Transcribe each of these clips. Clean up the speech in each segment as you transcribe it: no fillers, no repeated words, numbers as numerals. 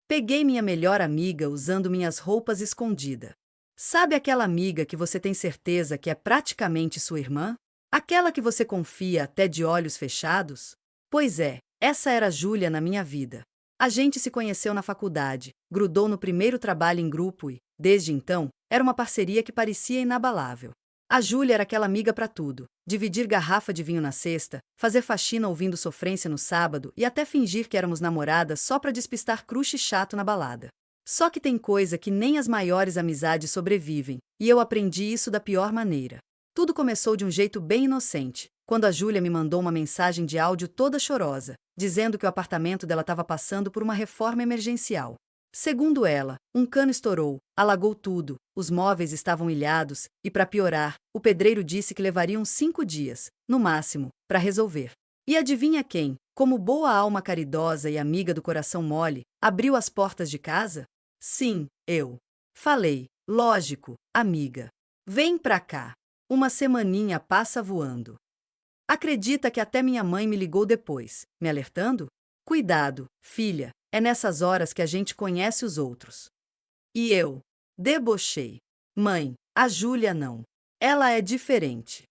Peguei minha melhor amiga usando minhas roupas escondida. Sabe aquela amiga que você tem certeza que é praticamente sua irmã? Aquela que você confia até de olhos fechados? Pois é, essa era a Júlia na minha vida. A gente se conheceu na faculdade, grudou no primeiro trabalho em grupo e, desde então, era uma parceria que parecia inabalável. A Júlia era aquela amiga pra tudo: dividir garrafa de vinho na sexta, fazer faxina ouvindo sofrência no sábado e até fingir que éramos namoradas só pra despistar crush chato na balada. Só que tem coisa que nem as maiores amizades sobrevivem, e eu aprendi isso da pior maneira. Tudo começou de um jeito bem inocente, quando a Júlia me mandou uma mensagem de áudio toda chorosa, dizendo que o apartamento dela estava passando por uma reforma emergencial. Segundo ela, um cano estourou, alagou tudo, os móveis estavam ilhados e, para piorar, o pedreiro disse que levariam 5 dias, no máximo, para resolver. E adivinha quem, como boa alma caridosa e amiga do coração mole, abriu as portas de casa? Sim, eu. Falei, lógico, amiga. Vem pra cá. Uma semaninha passa voando. Acredita que até minha mãe me ligou depois, me alertando? Cuidado, filha, é nessas horas que a gente conhece os outros. E eu? Debochei. Mãe, a Júlia não. Ela é diferente.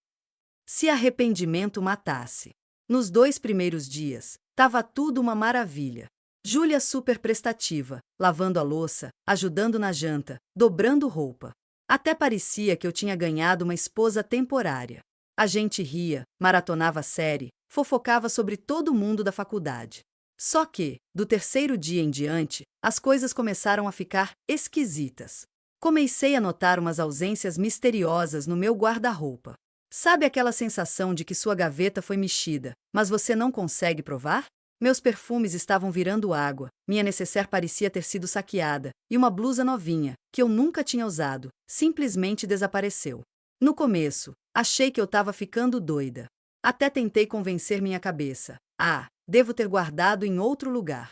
Se arrependimento matasse. Nos 2 primeiros dias, tava tudo uma maravilha. Júlia super prestativa, lavando a louça, ajudando na janta, dobrando roupa. Até parecia que eu tinha ganhado uma esposa temporária. A gente ria, maratonava série, fofocava sobre todo mundo da faculdade. Só que, do terceiro dia em diante, as coisas começaram a ficar esquisitas. Comecei a notar umas ausências misteriosas no meu guarda-roupa. Sabe aquela sensação de que sua gaveta foi mexida, mas você não consegue provar? Meus perfumes estavam virando água, minha nécessaire parecia ter sido saqueada, e uma blusa novinha, que eu nunca tinha usado, simplesmente desapareceu. No começo, achei que eu estava ficando doida. Até tentei convencer minha cabeça. Ah, devo ter guardado em outro lugar.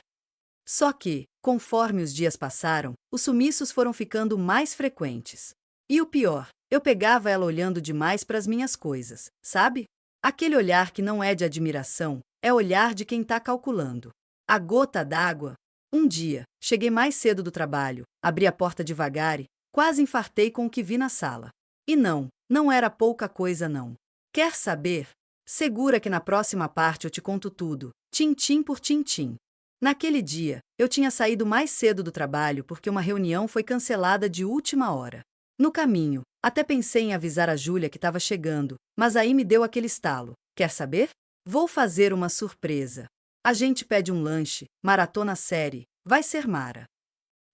Só que, conforme os dias passaram, os sumiços foram ficando mais frequentes. E o pior, eu pegava ela olhando demais para as minhas coisas, sabe? Aquele olhar que não é de admiração, é olhar de quem está calculando. A gota d'água. Um dia, cheguei mais cedo do trabalho, abri a porta devagar e quase infartei com o que vi na sala. E não era pouca coisa não. Quer saber? Segura que na próxima parte eu te conto tudo, tintim por tintim. Naquele dia, eu tinha saído mais cedo do trabalho porque uma reunião foi cancelada de última hora. No caminho, até pensei em avisar a Júlia que estava chegando, mas aí me deu aquele estalo. Quer saber? Vou fazer uma surpresa. A gente pede um lanche, maratona série, vai ser mara.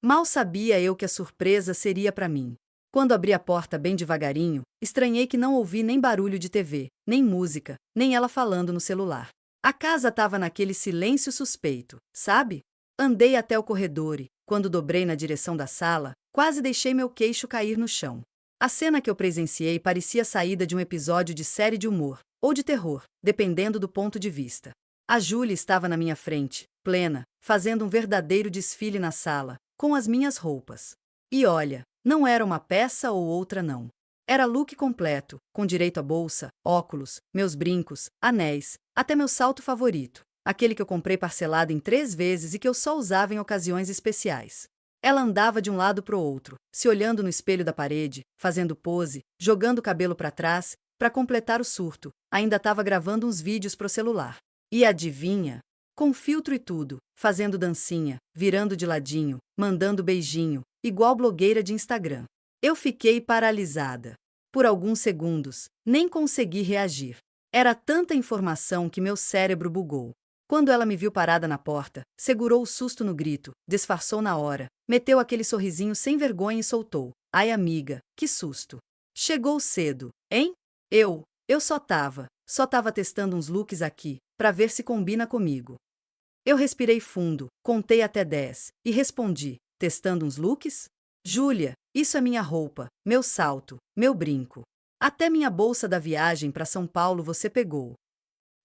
Mal sabia eu que a surpresa seria para mim. Quando abri a porta bem devagarinho, estranhei que não ouvi nem barulho de TV, nem música, nem ela falando no celular. A casa estava naquele silêncio suspeito, sabe? Andei até o corredor e, quando dobrei na direção da sala, quase deixei meu queixo cair no chão. A cena que eu presenciei parecia saída de um episódio de série de humor, ou de terror, dependendo do ponto de vista. A Júlia estava na minha frente, plena, fazendo um verdadeiro desfile na sala, com as minhas roupas. E olha, não era uma peça ou outra não. Era look completo, com direito a bolsa, óculos, meus brincos, anéis, até meu salto favorito, aquele que eu comprei parcelado em 3 vezes e que eu só usava em ocasiões especiais. Ela andava de um lado para o outro, se olhando no espelho da parede, fazendo pose, jogando o cabelo para trás, para completar o surto, ainda estava gravando uns vídeos pro celular. E adivinha? Com filtro e tudo, fazendo dancinha, virando de ladinho, mandando beijinho, igual blogueira de Instagram. Eu fiquei paralisada. Por alguns segundos, nem consegui reagir. Era tanta informação que meu cérebro bugou. Quando ela me viu parada na porta, segurou o susto no grito, disfarçou na hora, meteu aquele sorrisinho sem vergonha e soltou. Ai, amiga, que susto. Chegou cedo, hein? Eu só tava testando uns looks aqui, pra ver se combina comigo. Eu respirei fundo, contei até 10 e respondi, testando uns looks? Júlia, isso é minha roupa, meu salto, meu brinco. Até minha bolsa da viagem para São Paulo você pegou.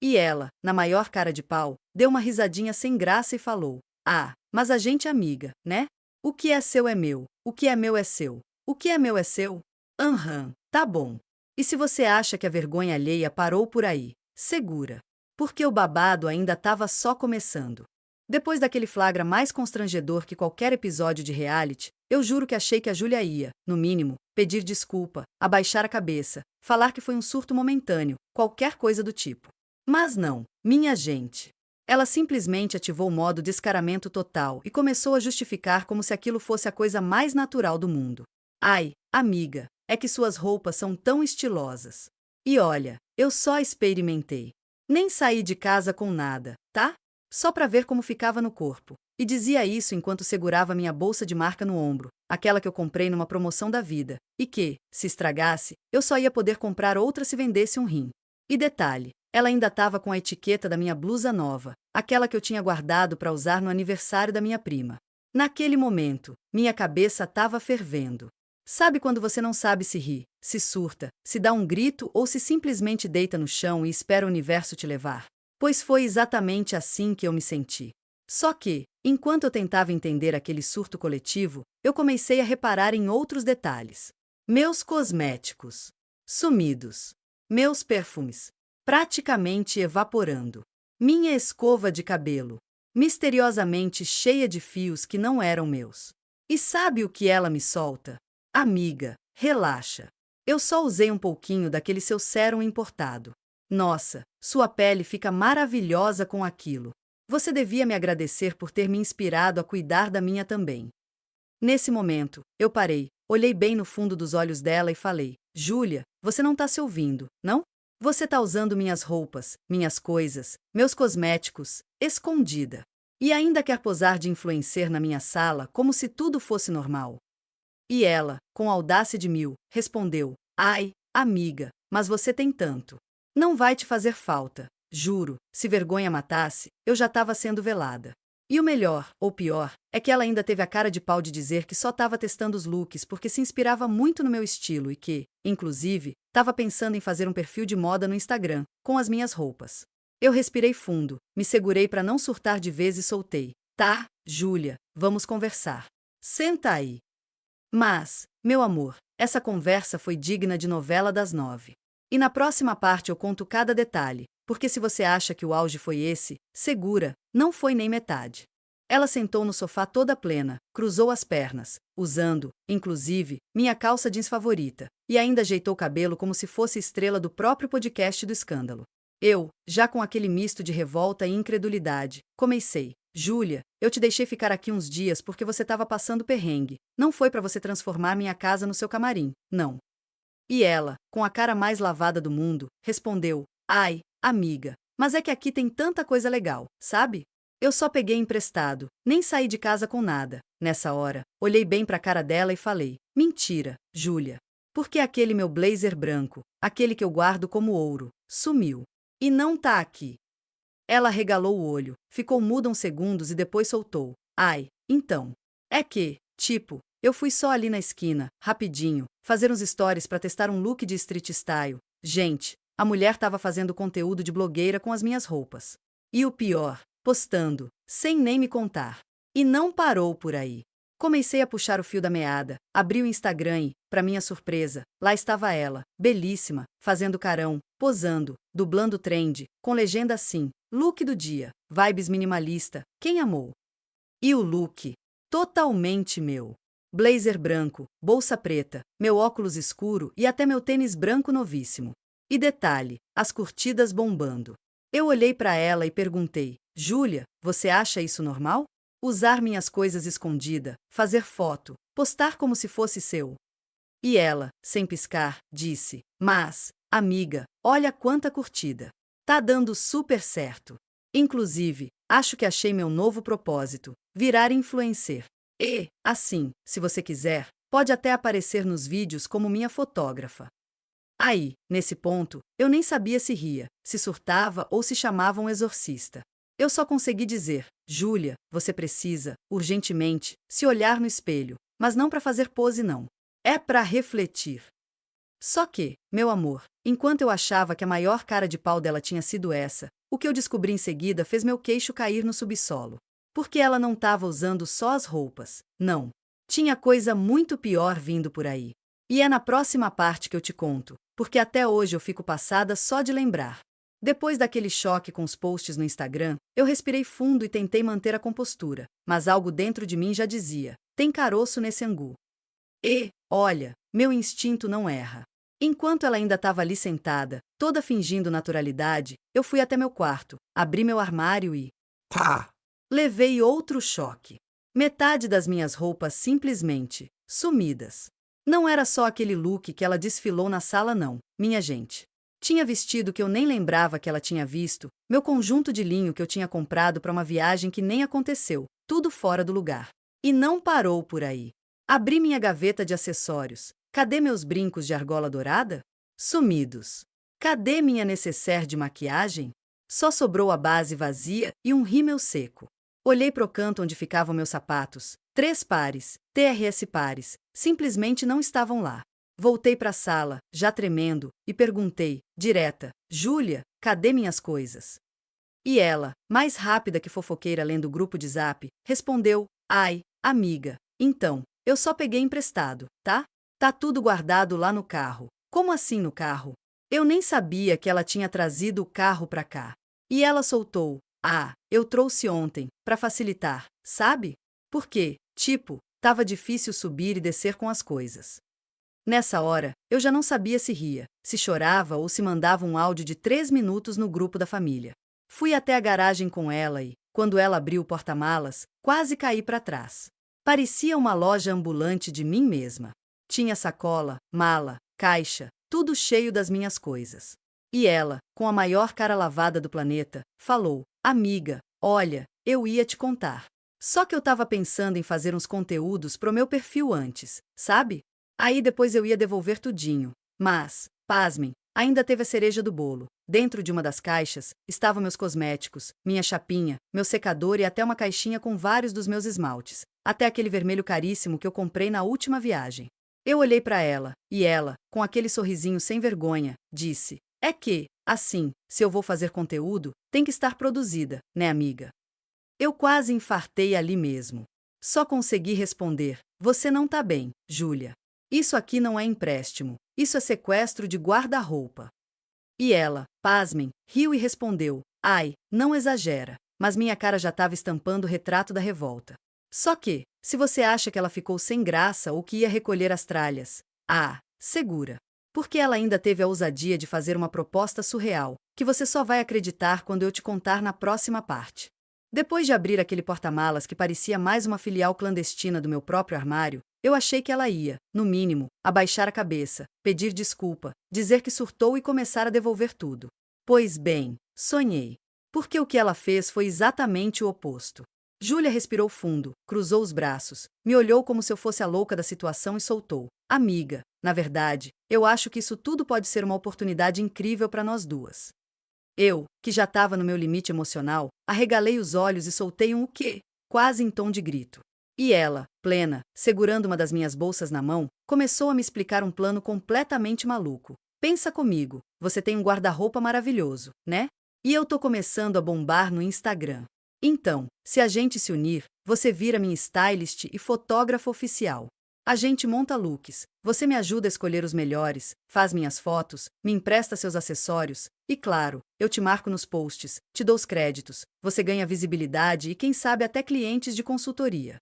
E ela, na maior cara de pau, deu uma risadinha sem graça e falou: Ah, mas a gente é amiga, né? O que é seu é meu, o que é meu é seu. O que é meu é seu? Aham, tá bom. E se você acha que a vergonha alheia parou por aí, segura. Porque o babado ainda estava só começando. Depois daquele flagra mais constrangedor que qualquer episódio de reality, eu juro que achei que a Júlia ia, no mínimo, pedir desculpa, abaixar a cabeça, falar que foi um surto momentâneo, qualquer coisa do tipo. Mas não, minha gente. Ela simplesmente ativou o modo descaramento total e começou a justificar como se aquilo fosse a coisa mais natural do mundo. Ai, amiga, é que suas roupas são tão estilosas. E olha, eu só experimentei. Nem saí de casa com nada, tá? Só para ver como ficava no corpo. E dizia isso enquanto segurava minha bolsa de marca no ombro, aquela que eu comprei numa promoção da vida, e que, se estragasse, eu só ia poder comprar outra se vendesse um rim. E detalhe, ela ainda estava com a etiqueta da minha blusa nova, aquela que eu tinha guardado para usar no aniversário da minha prima. Naquele momento, minha cabeça estava fervendo. Sabe quando você não sabe se ri, se surta, se dá um grito ou se simplesmente deita no chão e espera o universo te levar? Pois foi exatamente assim que eu me senti. Só que, enquanto eu tentava entender aquele surto coletivo, eu comecei a reparar em outros detalhes. Meus cosméticos sumidos. Meus perfumes praticamente evaporando. Minha escova de cabelo misteriosamente cheia de fios que não eram meus. E sabe o que ela me solta? Amiga, relaxa. Eu só usei um pouquinho daquele seu sérum importado. Nossa, sua pele fica maravilhosa com aquilo. Você devia me agradecer por ter me inspirado a cuidar da minha também. Nesse momento, eu parei, olhei bem no fundo dos olhos dela e falei: Júlia, você não tá se ouvindo, não? Você tá usando minhas roupas, minhas coisas, meus cosméticos, escondida. E ainda quer posar de influencer na minha sala como se tudo fosse normal. E ela, com audácia de mil, respondeu: Ai, amiga, mas você tem tanto. Não vai te fazer falta. Juro, se vergonha matasse, eu já estava sendo velada. E o melhor, ou pior, é que ela ainda teve a cara de pau de dizer que só estava testando os looks porque se inspirava muito no meu estilo e que, inclusive, estava pensando em fazer um perfil de moda no Instagram, com as minhas roupas. Eu respirei fundo, me segurei para não surtar de vez e soltei: Tá, Júlia, vamos conversar. Senta aí. Mas, meu amor, essa conversa foi digna de novela das 9. E na próxima parte eu conto cada detalhe, porque se você acha que o auge foi esse, segura, não foi nem metade. Ela sentou no sofá toda plena, cruzou as pernas, usando, inclusive, minha calça jeans favorita, e ainda ajeitou o cabelo como se fosse estrela do próprio podcast do escândalo. Eu, já com aquele misto de revolta e incredulidade, comecei: Júlia, eu te deixei ficar aqui uns dias porque você estava passando perrengue. Não foi para você transformar minha casa no seu camarim, não. E ela, com a cara mais lavada do mundo, respondeu: Ai, amiga, mas é que aqui tem tanta coisa legal, sabe? Eu só peguei emprestado, nem saí de casa com nada. Nessa hora, olhei bem para a cara dela e falei: Mentira, Júlia. Porque aquele meu blazer branco, aquele que eu guardo como ouro, sumiu. E não tá aqui. Ela regalou o olho, ficou muda uns segundos e depois soltou: Ai, então. É que, tipo, eu fui só ali na esquina, rapidinho, fazer uns stories pra testar um look de street style. Gente, a mulher tava fazendo conteúdo de blogueira com as minhas roupas. E o pior, postando, sem nem me contar. E não parou por aí. Comecei a puxar o fio da meada, abri o Instagram e, para minha surpresa, lá estava ela, belíssima, fazendo carão, posando, dublando trend, com legenda assim: look do dia, vibes minimalista, quem amou? E o look? Totalmente meu. Blazer branco, bolsa preta, meu óculos escuro e até meu tênis branco novíssimo. E detalhe, as curtidas bombando. Eu olhei para ela e perguntei: Júlia, você acha isso normal? Usar minhas coisas escondida, fazer foto, postar como se fosse seu. E ela, sem piscar, disse: Mas, amiga, olha quanta curtida. Tá dando super certo. Inclusive, acho que achei meu novo propósito: virar influencer. E, assim, se você quiser, pode até aparecer nos vídeos como minha fotógrafa. Aí, nesse ponto, eu nem sabia se ria, se surtava ou se chamava um exorcista. Eu só consegui dizer: Júlia, você precisa, urgentemente, se olhar no espelho, mas não para fazer pose não. É para refletir. Só que, meu amor, enquanto eu achava que a maior cara de pau dela tinha sido essa, o que eu descobri em seguida fez meu queixo cair no subsolo. Porque ela não estava usando só as roupas, não. Tinha coisa muito pior vindo por aí. E é na próxima parte que eu te conto, porque até hoje eu fico passada só de lembrar. Depois daquele choque com os posts no Instagram, eu respirei fundo e tentei manter a compostura, mas algo dentro de mim já dizia: tem caroço nesse angu. E, olha, meu instinto não erra. Enquanto ela ainda estava ali sentada, toda fingindo naturalidade, eu fui até meu quarto, abri meu armário e Pá! levei outro choque. Metade das minhas roupas simplesmente sumidas. Não era só aquele look que ela desfilou na sala, não, minha gente. Tinha vestido que eu nem lembrava que ela tinha visto, meu conjunto de linho que eu tinha comprado para uma viagem que nem aconteceu, tudo fora do lugar. E não parou por aí. Abri minha gaveta de acessórios. Cadê meus brincos de argola dourada? Sumidos. Cadê minha nécessaire de maquiagem? Só sobrou a base vazia e um rímel seco. Olhei pro canto onde ficavam meus sapatos. 3 pares, TRS pares, simplesmente não estavam lá. Voltei para a sala, já tremendo, e perguntei, direta: Júlia, cadê minhas coisas? E ela, mais rápida que fofoqueira lendo o grupo de Zap, respondeu: ai, amiga, então, eu só peguei emprestado, tá? Tá tudo guardado lá no carro. Como assim no carro? Eu nem sabia que ela tinha trazido o carro pra cá. E ela soltou: ah, eu trouxe ontem, pra facilitar, sabe? Porque, tipo, tava difícil subir e descer com as coisas. Nessa hora, eu já não sabia se ria, se chorava ou se mandava um áudio de 3 minutos no grupo da família. Fui até a garagem com ela e, quando ela abriu o porta-malas, quase caí para trás. Parecia uma loja ambulante de mim mesma. Tinha sacola, mala, caixa, tudo cheio das minhas coisas. E ela, com a maior cara lavada do planeta, falou: amiga, olha, eu ia te contar. Só que eu tava pensando em fazer uns conteúdos pro meu perfil antes, sabe? Aí depois eu ia devolver tudinho. Mas, pasmem, ainda teve a cereja do bolo. Dentro de uma das caixas, estavam meus cosméticos, minha chapinha, meu secador e até uma caixinha com vários dos meus esmaltes. Até aquele vermelho caríssimo que eu comprei na última viagem. Eu olhei para ela, e ela, com aquele sorrisinho sem vergonha, disse: é que, assim, se eu vou fazer conteúdo, tem que estar produzida, né, amiga? Eu quase infartei ali mesmo. Só consegui responder: você não tá bem, Júlia. Isso aqui não é empréstimo, isso é sequestro de guarda-roupa. E ela, pasmem, riu e respondeu: ai, não exagera, mas minha cara já estava estampando o retrato da revolta. Só que, se você acha que ela ficou sem graça ou que ia recolher as tralhas, segura. Porque ela ainda teve a ousadia de fazer uma proposta surreal, que você só vai acreditar quando eu te contar na próxima parte. Depois de abrir aquele porta-malas que parecia mais uma filial clandestina do meu próprio armário, eu achei que ela ia, no mínimo, abaixar a cabeça, pedir desculpa, dizer que surtou e começar a devolver tudo. Pois bem, sonhei. Porque o que ela fez foi exatamente o oposto. Júlia respirou fundo, cruzou os braços, me olhou como se eu fosse a louca da situação e soltou: amiga, na verdade, eu acho que isso tudo pode ser uma oportunidade incrível para nós duas. Eu, que já estava no meu limite emocional, arregalei os olhos e soltei um o quê? Quase em tom de grito. E ela, plena, segurando uma das minhas bolsas na mão, começou a me explicar um plano completamente maluco. Pensa comigo, você tem um guarda-roupa maravilhoso, né? E eu tô começando a bombar no Instagram. Então, se a gente se unir, você vira minha stylist e fotógrafa oficial. A gente monta looks, você me ajuda a escolher os melhores, faz minhas fotos, me empresta seus acessórios, e claro, eu te marco nos posts, te dou os créditos, você ganha visibilidade e quem sabe até clientes de consultoria.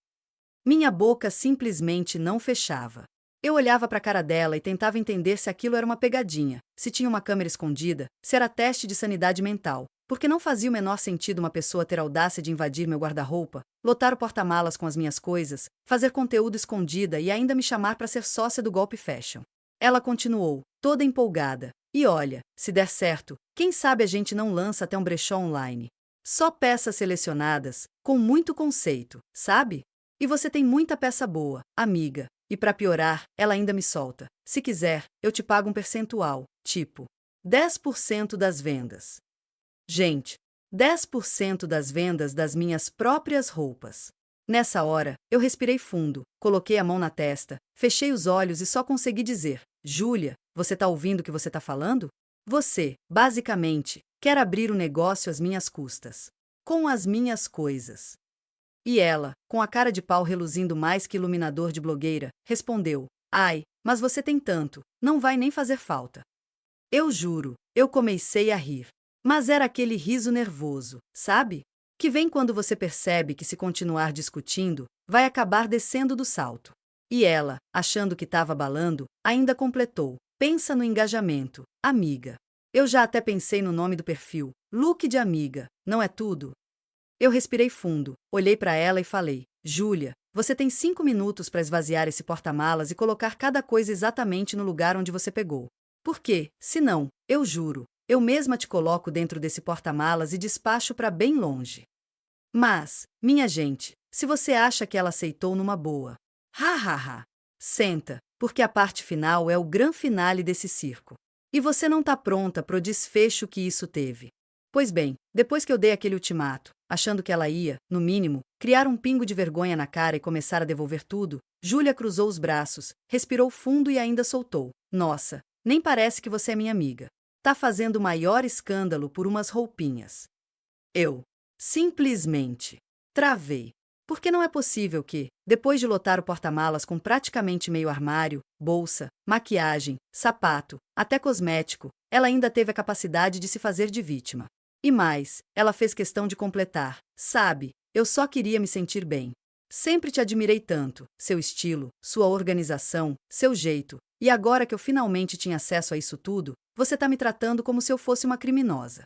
Minha boca simplesmente não fechava. Eu olhava para a cara dela e tentava entender se aquilo era uma pegadinha, se tinha uma câmera escondida, se era teste de sanidade mental, porque não fazia o menor sentido uma pessoa ter a audácia de invadir meu guarda-roupa, lotar o porta-malas com as minhas coisas, fazer conteúdo escondida e ainda me chamar para ser sócia do golpe fashion. Ela continuou, toda empolgada: e olha, se der certo, quem sabe a gente não lança até um brechó online. Só peças selecionadas, com muito conceito, sabe? E você tem muita peça boa, amiga. E para piorar, ela ainda me solta: se quiser, eu te pago um percentual, tipo 10% das vendas. Gente, 10% das vendas das minhas próprias roupas. Nessa hora, eu respirei fundo, coloquei a mão na testa, fechei os olhos e só consegui dizer: Júlia, você tá ouvindo o que você tá falando? Você, basicamente, quer abrir o negócio às minhas custas. Com as minhas coisas. E ela, com a cara de pau reluzindo mais que iluminador de blogueira, respondeu: ai, mas você tem tanto, não vai nem fazer falta. Eu juro, eu comecei a rir. Mas era aquele riso nervoso, sabe? Que vem quando você percebe que se continuar discutindo, vai acabar descendo do salto. E ela, achando que estava abalando, ainda completou: pensa no engajamento, amiga. Eu já até pensei no nome do perfil, look de amiga, não é tudo? Eu respirei fundo, olhei para ela e falei: Júlia, você tem 5 minutos para esvaziar esse porta-malas e colocar cada coisa exatamente no lugar onde você pegou. Porque, se não, eu juro, eu mesma te coloco dentro desse porta-malas e despacho para bem longe. Mas, minha gente, se você acha que ela aceitou numa boa, ha ha ha, senta, porque a parte final é o grande finale desse circo. E você não tá pronta pro desfecho que isso teve. Pois bem, depois que eu dei aquele ultimato, achando que ela ia, no mínimo, criar um pingo de vergonha na cara e começar a devolver tudo, Júlia cruzou os braços, respirou fundo e ainda soltou: nossa, nem parece que você é minha amiga. Tá fazendo o maior escândalo por umas roupinhas. Eu simplesmente travei. Porque não é possível que, depois de lotar o porta-malas com praticamente meio armário, bolsa, maquiagem, sapato, até cosmético, ela ainda teve a capacidade de se fazer de vítima. E mais, ela fez questão de completar: sabe, eu só queria me sentir bem. Sempre te admirei tanto, seu estilo, sua organização, seu jeito, e agora que eu finalmente tinha acesso a isso tudo, você tá me tratando como se eu fosse uma criminosa.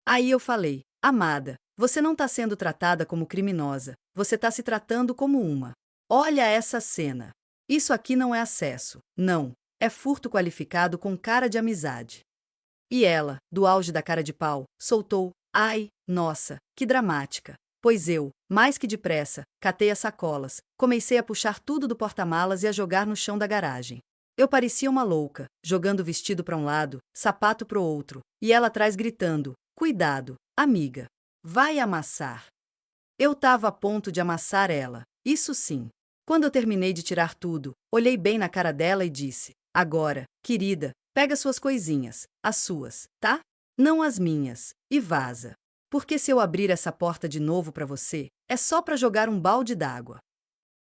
Aí eu falei: amada, você não está sendo tratada como criminosa, você está se tratando como uma. Olha essa cena. Isso aqui não é acesso, não, é furto qualificado com cara de amizade. E ela, do auge da cara de pau, soltou: ai, nossa, que dramática. Pois eu, mais que depressa, catei as sacolas, comecei a puxar tudo do porta-malas e a jogar no chão da garagem. Eu parecia uma louca, jogando o vestido para um lado, sapato para o outro, e ela atrás gritando: cuidado, amiga. Vai amassar. Eu estava a ponto de amassar ela, isso sim. Quando eu terminei de tirar tudo, olhei bem na cara dela e disse: agora, querida, pega suas coisinhas, as suas, tá? Não as minhas, e vaza. Porque se eu abrir essa porta de novo para você, é só para jogar um balde d'água.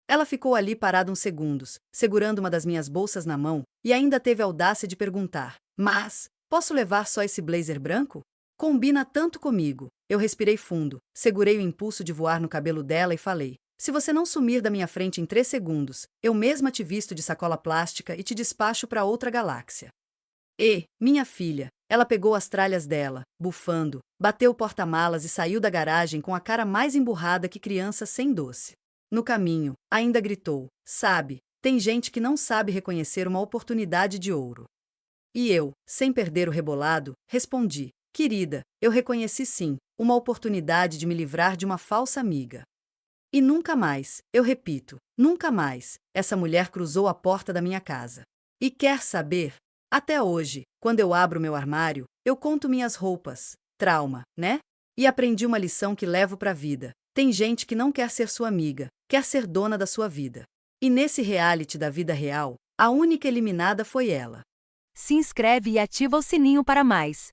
Ela ficou ali parada uns segundos, segurando uma das minhas bolsas na mão, e ainda teve a audácia de perguntar: mas, posso levar só esse blazer branco? Combina tanto comigo. Eu respirei fundo, segurei o impulso de voar no cabelo dela e falei: se você não sumir da minha frente em 3 segundos, eu mesma te visto de sacola plástica e te despacho para outra galáxia. E, minha filha, ela pegou as tralhas dela, bufando, bateu o porta-malas e saiu da garagem com a cara mais emburrada que criança sem doce. No caminho, ainda gritou: sabe, tem gente que não sabe reconhecer uma oportunidade de ouro. E eu, sem perder o rebolado, respondi: querida, eu reconheci sim, uma oportunidade de me livrar de uma falsa amiga. E nunca mais, eu repito, nunca mais, essa mulher cruzou a porta da minha casa. E quer saber? Até hoje, quando eu abro meu armário, eu conto minhas roupas. Trauma, né? E aprendi uma lição que levo pra vida. Tem gente que não quer ser sua amiga, quer ser dona da sua vida. E nesse reality da vida real, a única eliminada foi ela. Se inscreve e ativa o sininho para mais.